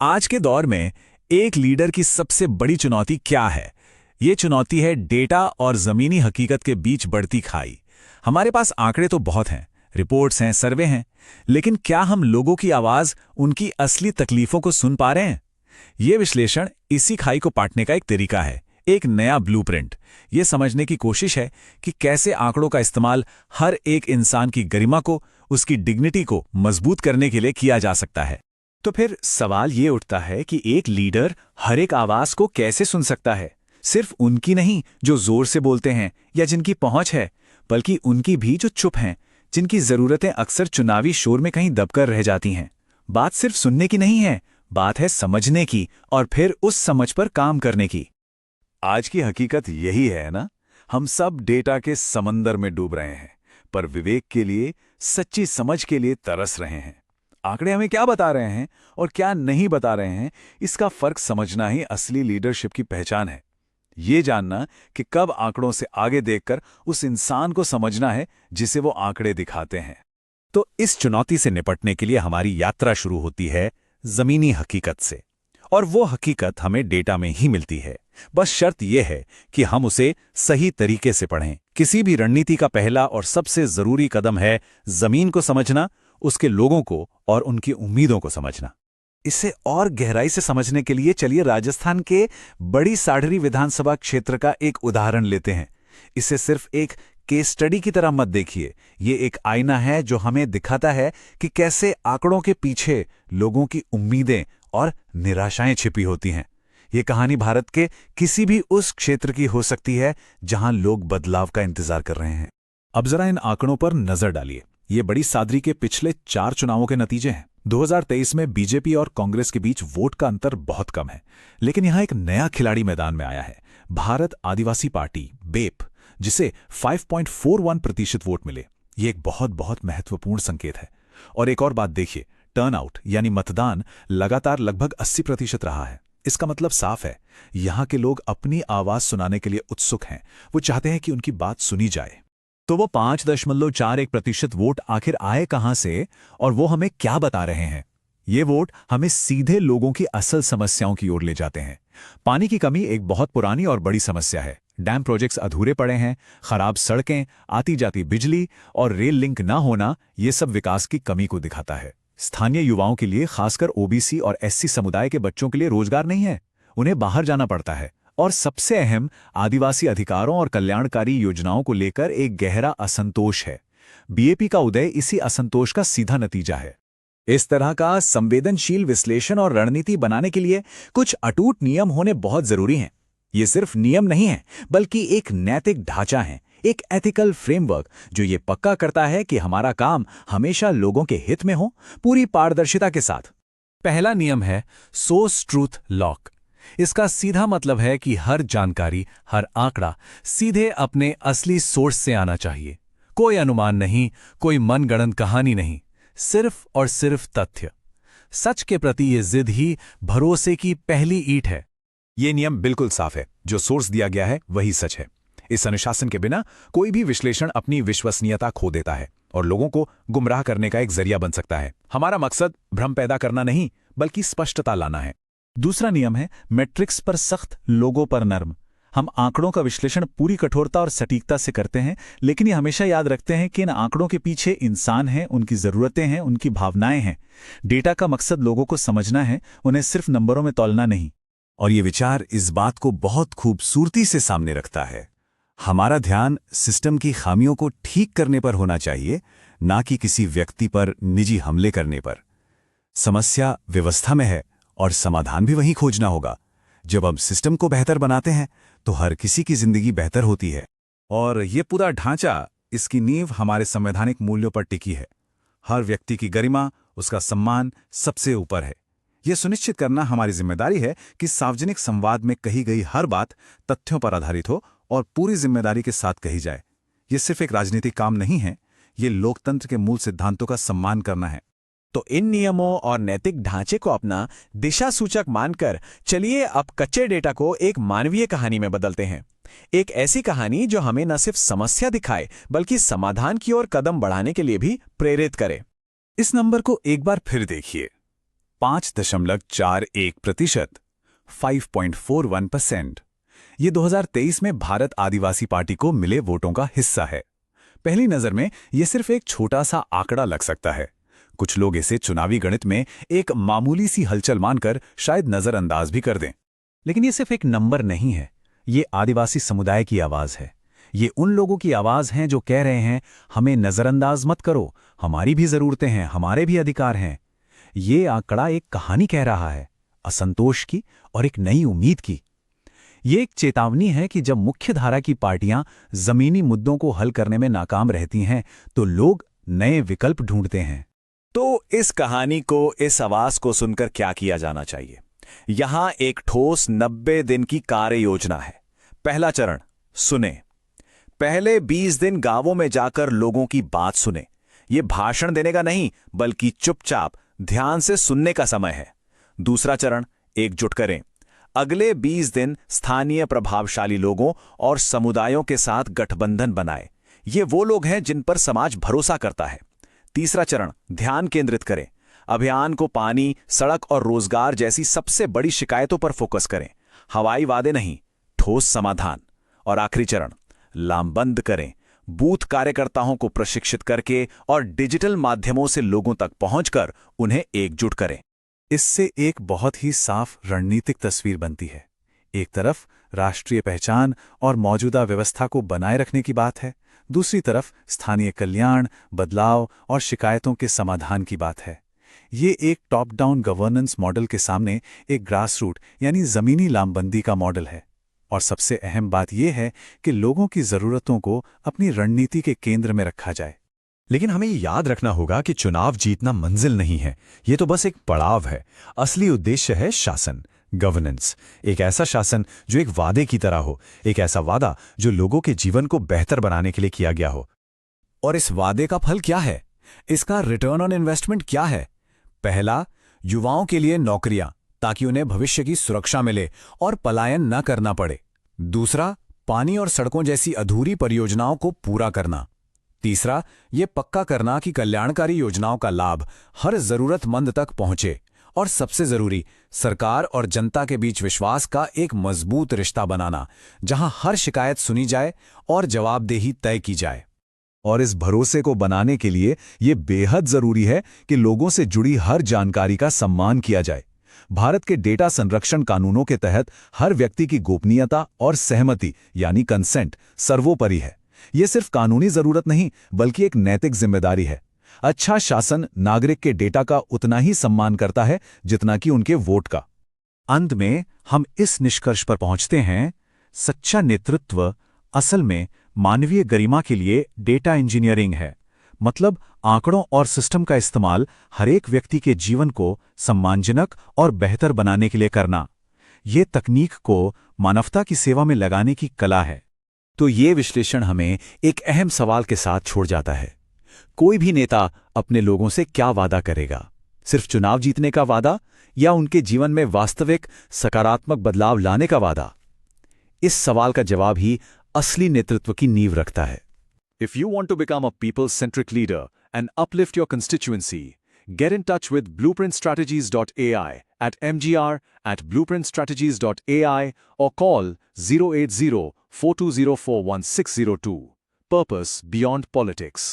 आज के दौर में एक लीडर की सबसे बड़ी चुनौती क्या है? ये चुनौती है डेटा और जमीनी हकीकत के बीच बढ़ती खाई। हमारे पास आंकड़े तो बहुत हैं, रिपोर्ट्स हैं, सर्वे हैं, लेकिन क्या हम लोगों की आवाज, उनकी असली तकलीफों को सुन पा रहे हैं? ये विश्लेषण इसी खाई को पाटने का एक तरीका है, एक नया ब्लूप्रिंट। ये समझने की कोशिश है कि कैसे आंकड़ों का इस्तेमाल हर एक इंसान की गरिमा को, उसकी डिग्निटी को मजबूत करने के लिए किया जा सकता है। तो फिर सवाल ये उठता है कि एक लीडर हर एक आवाज को कैसे सुन सकता है? सिर्फ उनकी नहीं जो जोर से बोलते हैं या जिनकी पहुंच है, बल्कि उनकी भी जो चुप हैं, जिनकी जरूरतें अक्सर चुनावी शोर में कहीं दबकर रह जाती हैं। बात सिर्फ सुनने की नहीं है, बात है समझने की और फिर उस समझ पर काम करने की। आज की हकीकत यही है ना, हम सब डेटा के समंदर में डूब रहे हैं, पर विवेक के लिए, सच्ची समझ के लिए तरस रहे हैं। आंकड़े हमें क्या बता रहे हैं और क्या नहीं बता रहे हैं, इसका फर्क समझना ही असली लीडरशिप की पहचान है। ये जानना कि कब आंकड़ों से आगे देखकर उस इंसान को समझना है जिसे वो आंकड़े दिखाते हैं। तो इस चुनौती से निपटने के लिए हमारी यात्रा शुरू होती है जमीनी हकीकत से, और वो हकीकत हमें डेटा में ही मिलती है। बस शर्त यह है कि हम उसे सही तरीके से पढ़ें। किसी भी रणनीति का पहला और सबसे जरूरी कदम है जमीन को समझना, उसके लोगों को और उनकी उम्मीदों को समझना। इसे और गहराई से समझने के लिए चलिए राजस्थान के बड़ी साढ़री विधानसभा क्षेत्र का एक उदाहरण लेते हैं। इसे सिर्फ एक केस स्टडी की तरह मत देखिए, ये एक आईना है जो हमें दिखाता है कि कैसे आंकड़ों के पीछे लोगों की उम्मीदें और निराशाएं छिपी होती हैं। ये कहानी भारत के किसी भी उस क्षेत्र की हो सकती है जहां लोग बदलाव का इंतजार कर रहे हैं। अब जरा इन आंकड़ों पर नजर डालिए। ये बड़ी सादरी के पिछले 4 चुनावों के नतीजे हैं। 2023 में बीजेपी और कांग्रेस के बीच वोट का अंतर बहुत कम है, लेकिन यहां एक नया खिलाड़ी मैदान में आया है, भारत आदिवासी पार्टी बेप, जिसे 5.41% वोट मिले। ये एक बहुत बहुत महत्वपूर्ण संकेत है। और एक और बात देखिए, टर्नआउट यानी मतदान लगातार लगभग 80% रहा है। इसका मतलब साफ है, यहां के लोग अपनी आवाज सुनाने के लिए उत्सुक हैं। वो चाहते हैं कि उनकी बात सुनी जाए। तो वो 5.41% वोट आखिर आए कहां से और वो हमें क्या बता रहे हैं? ये वोट हमें सीधे लोगों की असल समस्याओं की ओर ले जाते हैं। पानी की कमी एक बहुत पुरानी और बड़ी समस्या है। डैम प्रोजेक्ट्स अधूरे पड़े हैं, खराब सड़कें, आती जाती बिजली और रेल लिंक ना होना, ये सब विकास की कमी को दिखाता है। स्थानीय युवाओं के लिए, खासकर ओबीसी और एससी समुदाय के बच्चों के लिए रोजगार नहीं है, उन्हें बाहर जाना पड़ता है। और सबसे अहम, आदिवासी अधिकारों और कल्याणकारी योजनाओं को लेकर एक गहरा असंतोष है। बीएपी का उदय इसी असंतोष का सीधा नतीजा है। इस तरह का संवेदनशील विश्लेषण और रणनीति बनाने के लिए कुछ अटूट नियम होने बहुत जरूरी हैं। ये सिर्फ नियम नहीं है, बल्कि एक नैतिक ढांचा है, एक एथिकल फ्रेमवर्क जो ये पक्का करता है कि हमारा काम हमेशा लोगों के हित में हो, पूरी पारदर्शिता के साथ। पहला नियम है सोर्स ट्रूथ लॉक। इसका सीधा मतलब है कि हर जानकारी, हर आंकड़ा सीधे अपने असली सोर्स से आना चाहिए। कोई अनुमान नहीं, कोई मनगढ़ंत कहानी नहीं, सिर्फ और सिर्फ तथ्य। सच के प्रति ये जिद ही भरोसे की पहली ईंट है। ये नियम बिल्कुल साफ है, जो सोर्स दिया गया है वही सच है। इस अनुशासन के बिना कोई भी विश्लेषण अपनी विश्वसनीयता खो देता है और लोगों को गुमराह करने का एक जरिया बन सकता है। हमारा मकसद भ्रम पैदा करना नहीं, बल्कि स्पष्टता लाना है। दूसरा नियम है मैट्रिक्स पर सख्त, लोगों पर नर्म। हम आंकड़ों का विश्लेषण पूरी कठोरता और सटीकता से करते हैं, लेकिन ये हमेशा याद रखते हैं कि इन आंकड़ों के पीछे इंसान हैं, उनकी जरूरतें हैं, उनकी भावनाएं हैं। डेटा का मकसद लोगों को समझना है, उन्हें सिर्फ नंबरों में तौलना नहीं। और ये विचार इस बात को बहुत खूबसूरती से सामने रखता है। हमारा ध्यान सिस्टम की खामियों को ठीक करने पर होना चाहिए, ना कि किसी व्यक्ति पर निजी हमले करने पर। समस्या व्यवस्था में है और समाधान भी वहीं खोजना होगा। जब हम सिस्टम को बेहतर बनाते हैं तो हर किसी की जिंदगी बेहतर होती है। और ये पूरा ढांचा, इसकी नींव हमारे संवैधानिक मूल्यों पर टिकी है। हर व्यक्ति की गरिमा, उसका सम्मान सबसे ऊपर है। यह सुनिश्चित करना हमारी जिम्मेदारी है कि सार्वजनिक संवाद में कही गई हर बात तथ्यों पर आधारित हो और पूरी जिम्मेदारी के साथ कही जाए। यह सिर्फ एक राजनीतिक काम नहीं है, ये लोकतंत्र के मूल सिद्धांतों का सम्मान करना है। तो इन नियमों और नैतिक ढांचे को अपना दिशा सूचक मानकर चलिए अब कच्चे डेटा को एक मानवीय कहानी में बदलते हैं। एक ऐसी कहानी जो हमें न सिर्फ समस्या दिखाए, बल्कि समाधान की ओर कदम बढ़ाने के लिए भी प्रेरित करे। इस नंबर को एक बार फिर देखिए, 5.41%, 5.41%। ये 2023 में भारत आदिवासी पार्टी को मिले वोटों का हिस्सा है। पहली नजर में ये सिर्फ एक छोटा सा आंकड़ा लग सकता है। कुछ लोग इसे चुनावी गणित में एक मामूली सी हलचल मानकर शायद नजरअंदाज भी कर दें। लेकिन ये सिर्फ एक नंबर नहीं है, ये आदिवासी समुदाय की आवाज है। ये उन लोगों की आवाज हैं जो कह रहे हैं, हमें नजरअंदाज मत करो, हमारी भी जरूरतें हैं, हमारे भी अधिकार हैं। ये आंकड़ा एक कहानी कह रहा है, असंतोष की और एक नई उम्मीद की। ये एक चेतावनी है कि जब मुख्यधारा की पार्टियां जमीनी मुद्दों को हल करने में नाकाम रहती हैं, तो लोग नए विकल्प ढूंढते हैं। तो इस कहानी को, इस आवाज को सुनकर क्या किया जाना चाहिए? यहां एक ठोस 90 दिन की कार्य योजना है। पहला चरण, सुने। पहले 20 दिन गांवों में जाकर लोगों की बात सुने। ये भाषण देने का नहीं, बल्कि चुपचाप ध्यान से सुनने का समय है। दूसरा चरण, एकजुट करें। अगले 20 दिन स्थानीय प्रभावशाली लोगों और समुदायों के साथ गठबंधन बनाएं। ये वो लोग हैं जिन पर समाज भरोसा करता है। तीसरा चरण, ध्यान केंद्रित करें। अभियान को पानी, सड़क और रोजगार जैसी सबसे बड़ी शिकायतों पर फोकस करें। हवाई वादे नहीं, ठोस समाधान। और आखिरी चरण, लामबंद करें। बूथ कार्यकर्ताओं को प्रशिक्षित करके और डिजिटल माध्यमों से लोगों तक पहुंचकर उन्हें एकजुट करें। इससे एक बहुत ही साफ रणनीतिक तस्वीर बनती है। एक तरफ राष्ट्रीय पहचान और मौजूदा व्यवस्था को बनाए रखने की बात है, दूसरी तरफ स्थानीय कल्याण, बदलाव और शिकायतों के समाधान की बात है। ये एक टॉप डाउन गवर्नेंस मॉडल के सामने एक ग्रासरूट यानी जमीनी लामबंदी का मॉडल है। और सबसे अहम बात यह है कि लोगों की जरूरतों को अपनी रणनीति के केंद्र में रखा जाए। लेकिन हमें याद रखना होगा कि चुनाव जीतना मंजिल नहीं है, ये तो बस एक पड़ाव है। असली उद्देश्य है शासन, गवर्नेंस। एक ऐसा शासन जो एक वादे की तरह हो, एक ऐसा वादा जो लोगों के जीवन को बेहतर बनाने के लिए किया गया हो। और इस वादे का फल क्या है? इसका रिटर्न ऑन इन्वेस्टमेंट क्या है? पहला, युवाओं के लिए नौकरियां, ताकि उन्हें भविष्य की सुरक्षा मिले और पलायन न करना पड़े। दूसरा, पानी और सड़कों जैसी अधूरी परियोजनाओं को पूरा करना। तीसरा, ये पक्का करना कि कल्याणकारी योजनाओं का लाभ हर जरूरतमंद तक पहुंचे। और सबसे जरूरी, सरकार और जनता के बीच विश्वास का एक मजबूत रिश्ता बनाना, जहां हर शिकायत सुनी जाए और जवाबदेही तय की जाए। और इस भरोसे को बनाने के लिए ये बेहद जरूरी है कि लोगों से जुड़ी हर जानकारी का सम्मान किया जाए। भारत के डेटा संरक्षण कानूनों के तहत हर व्यक्ति की गोपनीयता और सहमति यानी कंसेंट सर्वोपरि है। ये सिर्फ कानूनी जरूरत नहीं, बल्कि एक नैतिक जिम्मेदारी है। अच्छा शासन नागरिक के डेटा का उतना ही सम्मान करता है जितना कि उनके वोट का। अंत में हम इस निष्कर्ष पर पहुंचते हैं, सच्चा नेतृत्व असल में मानवीय गरिमा के लिए डेटा इंजीनियरिंग है। मतलब आंकड़ों और सिस्टम का इस्तेमाल हर एक व्यक्ति के जीवन को सम्मानजनक और बेहतर बनाने के लिए करना। ये तकनीक को मानवता की सेवा में लगाने की कला है। तो ये विश्लेषण हमें एक अहम सवाल के साथ छोड़ जाता है। कोई भी नेता अपने लोगों से क्या वादा करेगा? सिर्फ चुनाव जीतने का वादा या उनके जीवन में वास्तविक सकारात्मक बदलाव लाने का वादा? इस सवाल का जवाब ही असली नेतृत्व की नींव रखता है। If you want to become a people-centric leader and uplift your constituency, get in touch with blueprintstrategies.ai at mgr@blueprintstrategies.ai or call 080-4204-1602. Purpose beyond politics.